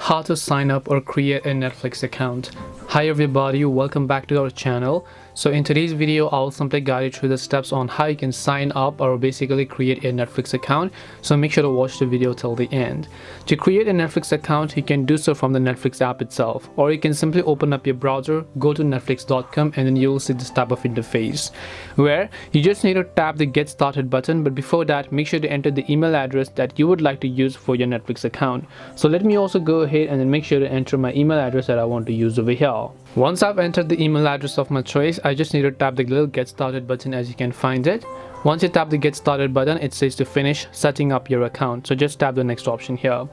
how to sign up or create a Netflix account. Hi everybody, welcome back to our channel. So in today's video, I'll simply guide you through the steps on how you can sign up or basically create a Netflix account. So make sure to watch the video till the end. To create a Netflix account, you can do so from the Netflix app itself, or you can simply open up your browser, go to netflix.com, and then you will see this type of interface where you just need to tap the get started button. But before that, make sure to enter the email address that you would like to use for your Netflix account. So let me also go ahead and then make sure to enter my email address that I want to use over here. Once I've entered the email address of my choice, I just need to tap the little get started button as you can find it. Once you tap the get started button, it says to finish setting up your account. So just tap the next option here.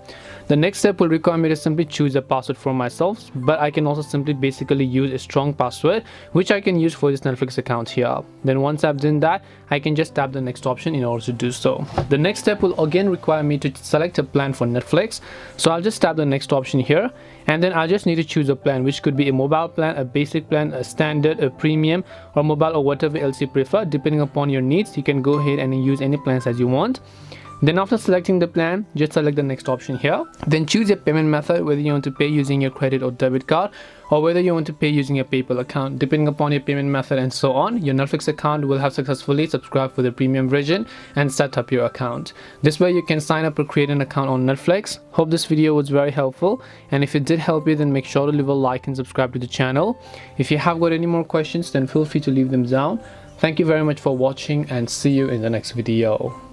The next step will require me to simply choose a password for myself, but I can also simply basically use a strong password which I can use for this Netflix account here. Then once I've done that, I can just tap the next option in order to do so. The next step will again require me to select a plan for Netflix. So I'll just tap the next option here, and then I just need to choose a plan, which could be a mobile plan, a basic plan, a standard, a premium, or mobile, or whatever else you prefer. Depending upon your needs, you can go ahead and use any plans as you want. Then after selecting the plan, just select the next option here. Then choose a payment method, whether you want to pay using your credit or debit card, or whether you want to pay using a PayPal account. Depending upon your payment method and so on, your Netflix account will have successfully subscribed for the premium version and set up your account. This way you can sign up or create an account on Netflix. Hope this video was very helpful, and if it did help you, then make sure to leave a like and subscribe to the channel. If you have got any more questions, then feel free to leave them down. Thank you very much for watching, and see you in the next video.